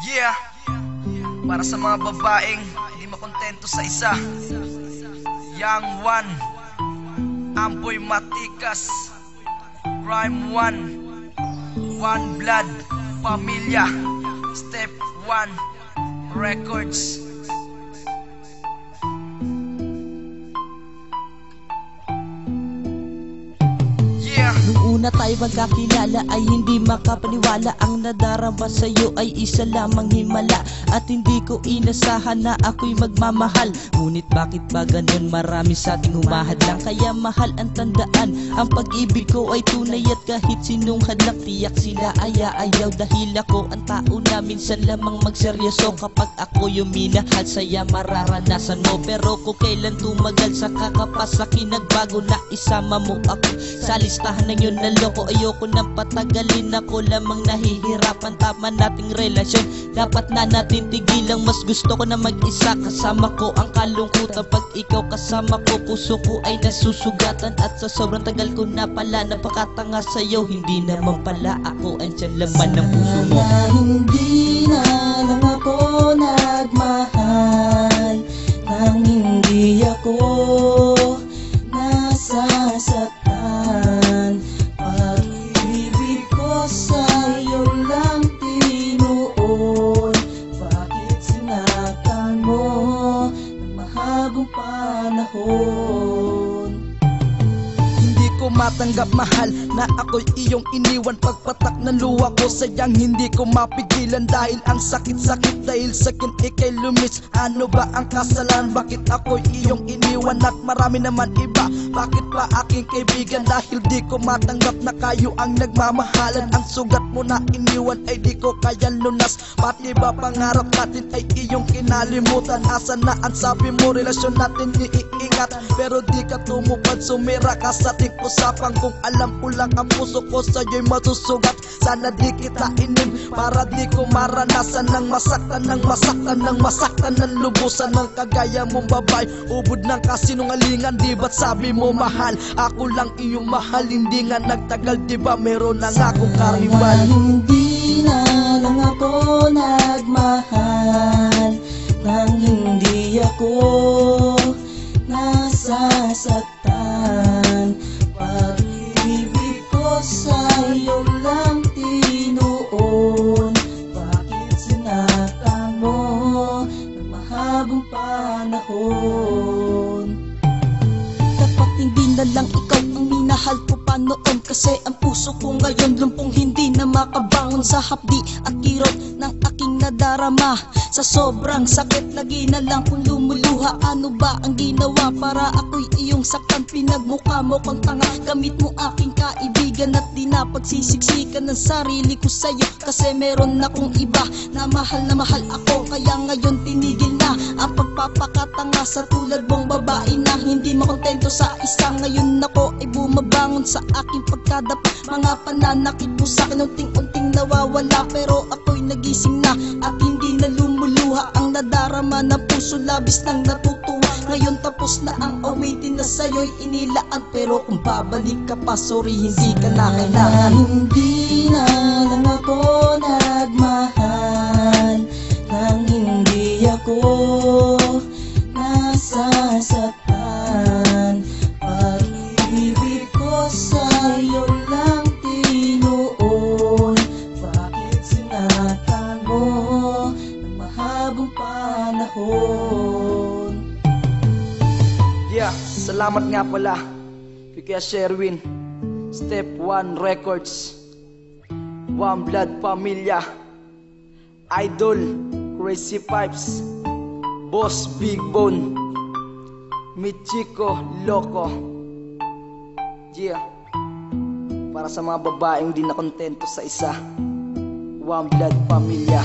Yeah, para sa mga babaeng hindi makontento sa isa. Young One, Amboy Matikas, Rhyme One, One Blood, Pamilya, Step One Records. Nung una tayo magkakilala ay hindi makapaniwala. Ang nadarama sa'yo ay isa lamang himala. At hindi ko inasahan na ako'y magmamahal. Ngunit bakit ba ganun? Marami sa ating humahad lang. Kaya mahal ang tandaan, ang pag-ibig ko ay tunay. At kahit sinong hadlang, tiyak sila ay aayaw. Dahil ako ang tao na minsan lamang magseryoso. Kapag ako yung minahal, saya mararanasan mo. Pero kung kailan tumagal sa kakapasakin, nagbago na isama mo ako sa listahan ng yun na loko. Ayoko nang patagalin, ako lamang nahihirapan. Tama nating relasyon, dapat na natin tigilang. Mas gusto ko na mag-isa, kasama ko ang kalungkutan. Pag ikaw kasama ko, puso ko ay nasusugatan. At sa sobrang tagal ko na pala napakatanga sa'yo, hindi naman pala ako ang tiyan laman ng puso mo. Sana hindi na lang ako nagmahal, nang hindi ako nasasaktan. Pag-ibig ko sa'yo lang tinuon. Bakit sinaktan mo ng mahabang panahon? Hindi ko matanggap mahal na ako'y iyong iniwan. Pagpatak ng luha ko, sayang hindi ko mapigilan. Dahil ang sakit-sakit, dahil sakin ikay lumis. Ano ba ang kasalanan? Bakit ako'y iyong iniwan? At marami naman iba, bakit pa aking kaibigan? Dahil di ko matanggap na kayo ang nagmamahalan. Ang sugat mo na iniwan ay di ko kaya lunas. Pati ba pangarap natin ay iyong kinalimutan? Asa na ang sabi mo, relasyon natin iingat. Pero di ka tumupad, sumira ka sa ating usapan. Kung alam ko lang ang puso ko sa'yo'y masusugat. Sana di kita inim para di ko maranasan ng masaktan, ng masaktan, ng masaktan, ng lubusan ng kagaya mong babae. Ubod ng kasinungalingan, di ba't sabi mo mahal? Ako lang iyong mahal, hindi nga nagtagal, di ba meron na nga akong kariwal? Hindi na lang ako nagmahal, nang hindi ako nasasaktan. Pag-ibig ko sa'yo lang tinuon. Bakit sinaktan mo ng mahabang panahon? Dapat hindi na lang ikaw ang minahal ko pa noon. Kasi ang puso ko ngayon lumpong, hindi na makabangon sa hapdi at kirot ng aking nadarama. Sa sobrang sakit, lagi na lang kung lumuluha. Ano ba ang ginawa para ako'y iyong saktan? Pinagmukha mo kong tanga, gamit mo aking kaibigan. At di na pagsisiksikan ng sarili ko sa'yo. Kasi meron akong iba na mahal ako. Kaya ngayon tinigil na ang pagpapakatanga sa tulad mong babae na hindi makontento sa isa. Ngayon ako ay bumabangon sa aking pagkadapa. Mga pananakit mo sa'kin unting-unting nawawala. Pero ako'y nagising na at hindi na lumuluha. Ang nadarama ng puso, labis nang natutuwa. Ngayon tapos na ang awitin na sa'yo'y inilaan. Pero kung babalik ka pa, sorry, hindi ka na kailangan. Hindi na lang ako nagmahal, nang hindi ako nasasaktan. Pag-ibig ko sa'yo lang tinuon. Bakit sinaktan mo ng mahabang panahon? Yeah, salamat nga pala kay Kuya Sherwin, Step One Records, One Blood, Pamilya, Idol, Crazy Pipes, Boss Big Bone, Michiko Loco. Yeah, para sa mga babaeng di na kontento sa isa, One Blood, Pamilya.